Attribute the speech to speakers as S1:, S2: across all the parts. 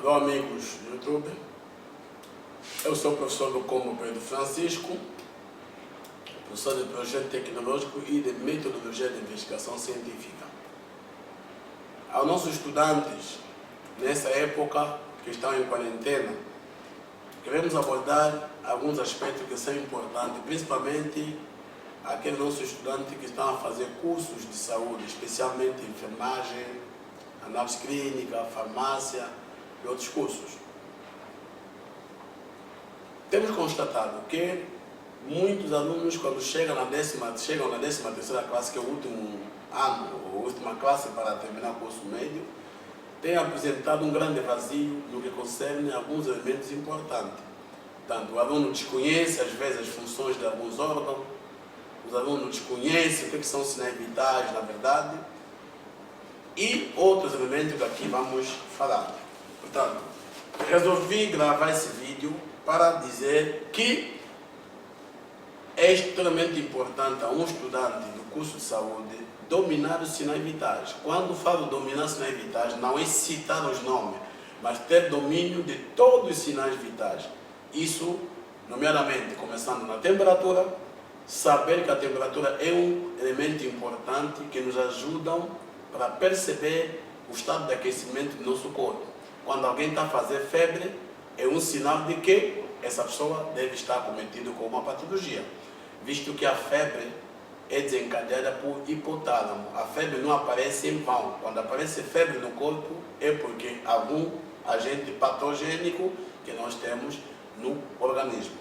S1: Alô amigos do YouTube, eu sou o professor do Combo Pedro Francisco, professor de projeto tecnológico e de metodologia de investigação científica. Aos nossos estudantes, nessa época que estão em quarentena, queremos abordar alguns aspectos que são importantes, principalmente aqueles nossos estudantes que estão a fazer cursos de saúde, especialmente enfermagem, análise clínica, farmácia e outros cursos. Temos constatado que muitos alunos, quando chegam na 13ª classe, que é o último ano, ou última classe para terminar o curso médio, têm apresentado um grande vazio no que concerne alguns elementos importantes. Portanto, o aluno desconhece, às vezes, as funções de alguns órgãos, os alunos desconhecem o que são sinais vitais, na verdade, e outros elementos que aqui vamos falar. Portanto, resolvi gravar esse vídeo para dizer que é extremamente importante a um estudante do curso de saúde dominar os sinais vitais. Quando falo dominar os sinais vitais, não é citar os nomes, mas ter domínio de todos os sinais vitais. Isso, nomeadamente, começando na temperatura, saber que a temperatura é um elemento importante que nos ajuda para perceber o estado de aquecimento do nosso corpo. Quando alguém está a fazer febre, é um sinal de que essa pessoa deve estar acometida com uma patologia, visto que a febre é desencadeada por hipotálamo. A febre não aparece em vão. Quando aparece febre no corpo, é porque algum agente patogênico que nós temos no organismo.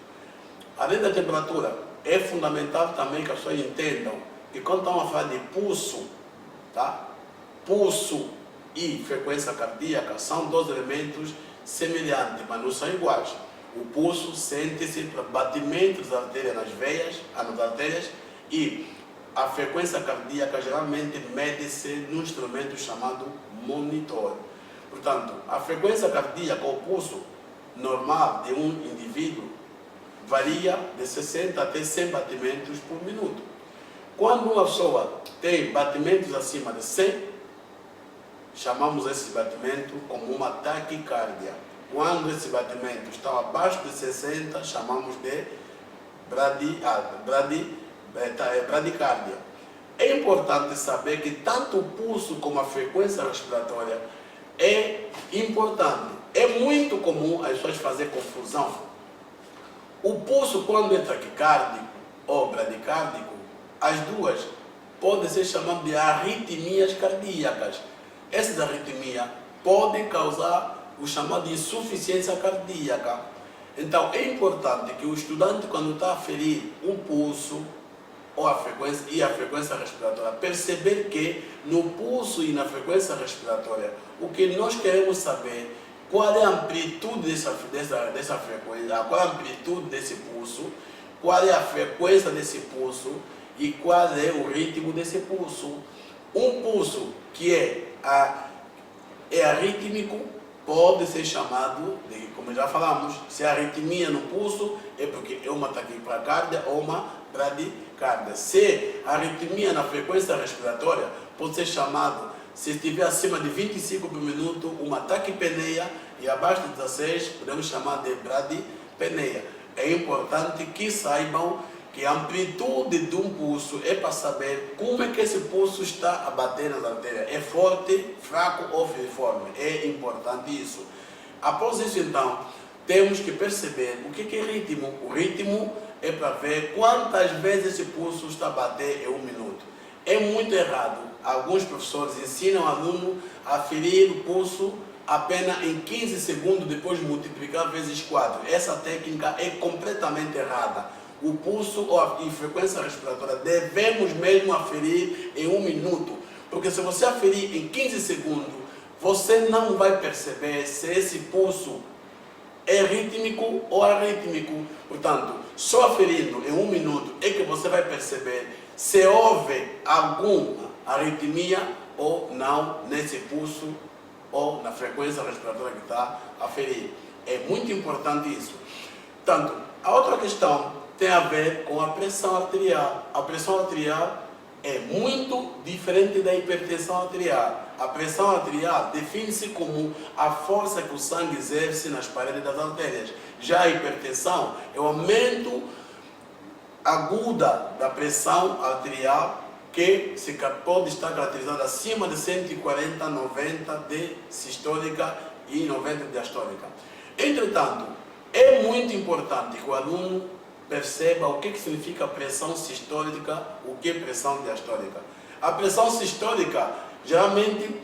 S1: Além da temperatura, é fundamental também que as pessoas entendam que quando estão a falar de pulso, tá? Pulso e frequência cardíaca são dois elementos semelhantes, mas não são iguais. O pulso sente-se para batimento das artérias nas veias, nas artérias, e a frequência cardíaca geralmente mede-se num instrumento chamado monitor. Portanto, a frequência cardíaca ou pulso normal de um indivíduo varia de 60 até 100 batimentos por minuto. Quando uma pessoa tem batimentos acima de 100, chamamos esse batimento como uma taquicardia. Quando esse batimento está abaixo de 60, chamamos de bradicardia. É importante saber que tanto o pulso como a frequência respiratória é importante. É muito comum as pessoas fazerem confusão. O pulso, quando é taquicárdico ou bradicárdico, as duas podem ser chamadas de arritmias cardíacas. Essas arritmias podem causar o chamado de insuficiência cardíaca. Então, é importante que o estudante, quando está a ferir o pulso ou a frequência respiratória, perceber que no pulso e na frequência respiratória, o que nós queremos saber qual é a amplitude dessa frequência, qual é a amplitude desse pulso, qual é a frequência desse pulso e qual é o ritmo desse pulso. Um pulso que é arrítmico pode ser chamado de, como já falamos, se a arritmia no pulso é porque é uma taquicardia ou uma bradicardia. Se a arritmia na frequência respiratória pode ser chamado, se estiver acima de 25 por minuto, uma taquipneia, e abaixo de 16 podemos chamar de bradipneia. É importante que saibam que a amplitude de um pulso é para saber como é que esse pulso está a bater nas artérias. É forte, fraco ou filiforme. É importante isso. Após isso, então, temos que perceber o que é ritmo. O ritmo é para ver quantas vezes esse pulso está a bater em um minuto. É muito errado. Alguns professores ensinam o aluno a ferir o pulso apenas em 15 segundos, depois multiplicar vezes 4. Essa técnica é completamente errada. O pulso e frequência respiratória devemos mesmo aferir em um minuto, porque se você aferir em 15 segundos, você não vai perceber se esse pulso é rítmico ou arrítmico. Portanto, só aferindo em um minuto é que você vai perceber se houve alguma arritmia ou não nesse pulso ou na frequência respiratória que está a aferir. É muito importante isso. Portanto, a outra questão tem a ver com a pressão arterial. A pressão arterial é muito diferente da hipertensão arterial. A pressão arterial define-se como a força que o sangue exerce nas paredes das artérias. Já a hipertensão é o aumento aguda da pressão arterial que pode estar caracterizada acima de 140, 90 de sistólica e 90 de diastólica. Entretanto, é muito importante que o aluno perceba o que significa pressão sistólica, o que é pressão diastólica. A pressão sistólica, geralmente,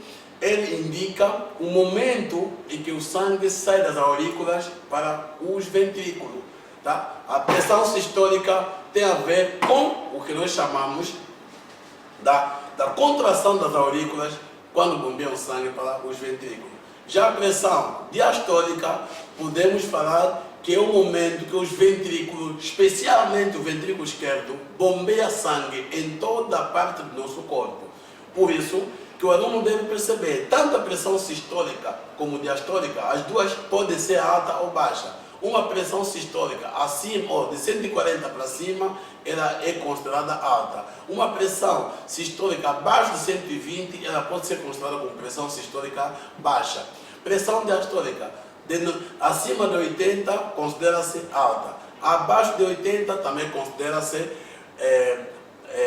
S1: ele indica o momento em que o sangue sai das aurículas para os ventrículos. Tá? A pressão sistólica tem a ver com o que nós chamamos da contração das aurículas quando bombeia o sangue para os ventrículos. Já a pressão diastólica, podemos falar que é o momento que os ventrículos, especialmente o ventrículo esquerdo, bombeia sangue em toda a parte do nosso corpo. Por isso que o aluno deve perceber, tanto a pressão sistólica como diastólica, as duas podem ser alta ou baixa. Uma pressão sistólica acima ou de 140 para cima, ela é considerada alta. Uma pressão sistólica abaixo de 120, ela pode ser considerada como pressão sistólica baixa. Pressão diastólica acima de 80 considera-se alta. Abaixo de 80 também considera-se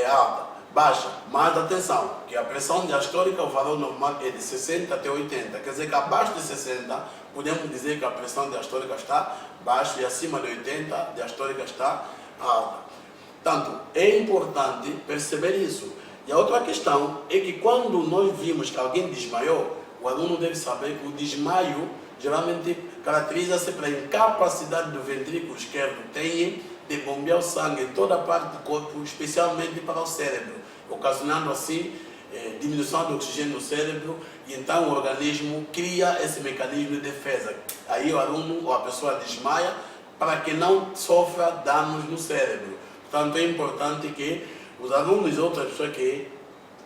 S1: alta, baixa. Mas atenção, que a pressão diastólica, o valor normal é de 60 até 80. Quer dizer que abaixo de 60, podemos dizer que a pressão diastólica está baixa e acima de 80, a diastólica está alta. Portanto, é importante perceber isso. E a outra questão é que quando nós vimos que alguém desmaiou, o aluno deve saber que o desmaio geralmente caracteriza-se pela incapacidade do ventrículo esquerdo tem de bombear o sangue em toda a parte do corpo, especialmente para o cérebro, ocasionando assim diminuição do oxigênio no cérebro, e então o organismo cria esse mecanismo de defesa. Aí o aluno ou a pessoa desmaia para que não sofra danos no cérebro. Portanto, é importante que os alunos e outras pessoas que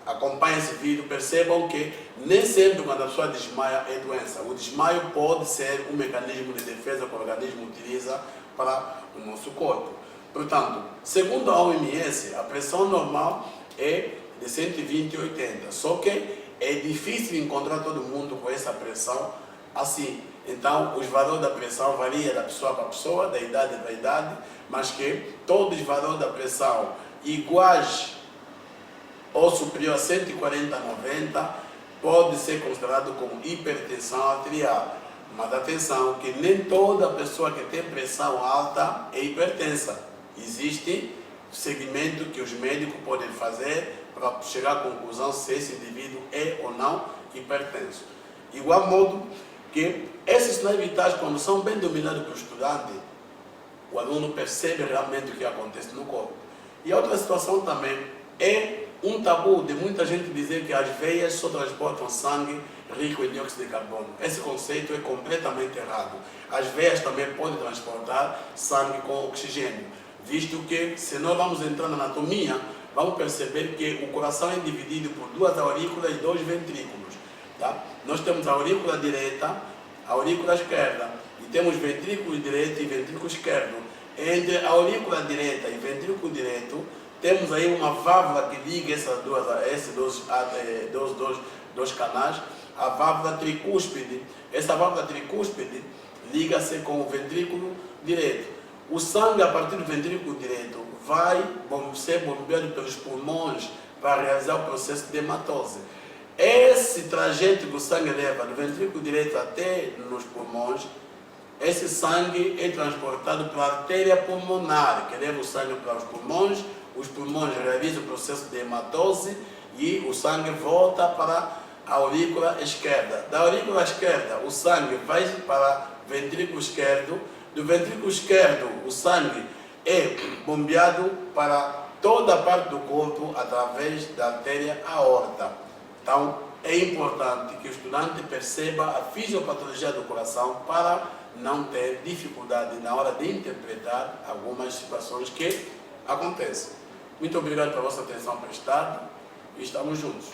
S1: acompanhem esse vídeo percebam que nem sempre quando a pessoa desmaia é doença. O desmaio pode ser um mecanismo de defesa que o organismo utiliza para o nosso corpo. Portanto, segundo a OMS, a pressão normal é de 120 e 80. Só que é difícil encontrar todo mundo com essa pressão assim. Então, os valores da pressão variam da pessoa para pessoa, da idade para idade, mas que todos os valores da pressão iguais ou superior a 140 a 90 pode ser considerado como hipertensão arterial. Mas atenção que nem toda pessoa que tem pressão alta é hipertensa. Existe segmento que os médicos podem fazer para chegar à conclusão se esse indivíduo é ou não hipertenso. Igual modo que esses sinais vitais, quando são bem dominados pelo estudante, o aluno percebe realmente o que acontece no corpo. E a outra situação também é um tabu de muita gente dizer que as veias só transportam sangue rico em dióxido de carbono. Esse conceito é completamente errado. As veias também podem transportar sangue com oxigênio, visto que, se nós vamos entrar na anatomia, vamos perceber que o coração é dividido por duas aurículas e dois ventrículos. Tá? Nós temos a aurícula direita, a aurícula esquerda, e temos ventrículo direito e ventrículo esquerdo. Entre a aurícula direita e ventrículo direito, temos aí uma válvula que liga esses dois canais, a válvula tricúspide. Essa válvula tricúspide liga-se com o ventrículo direito. O sangue, a partir do ventrículo direito, vai ser bombeado pelos pulmões para realizar o processo de hematose. Esse trajeto que o sangue leva do ventrículo direito até nos pulmões, esse sangue é transportado pela artéria pulmonar, que leva o sangue para os pulmões realizam o processo de hematose e o sangue volta para a aurícula esquerda. Da aurícula esquerda, o sangue vai para o ventrículo esquerdo. Do ventrículo esquerdo, o sangue é bombeado para toda a parte do corpo através da artéria aorta. Então, é importante que o estudante perceba a fisiopatologia do coração para não ter dificuldade na hora de interpretar algumas situações que acontecem. Muito obrigado pela vossa atenção prestada e estamos juntos.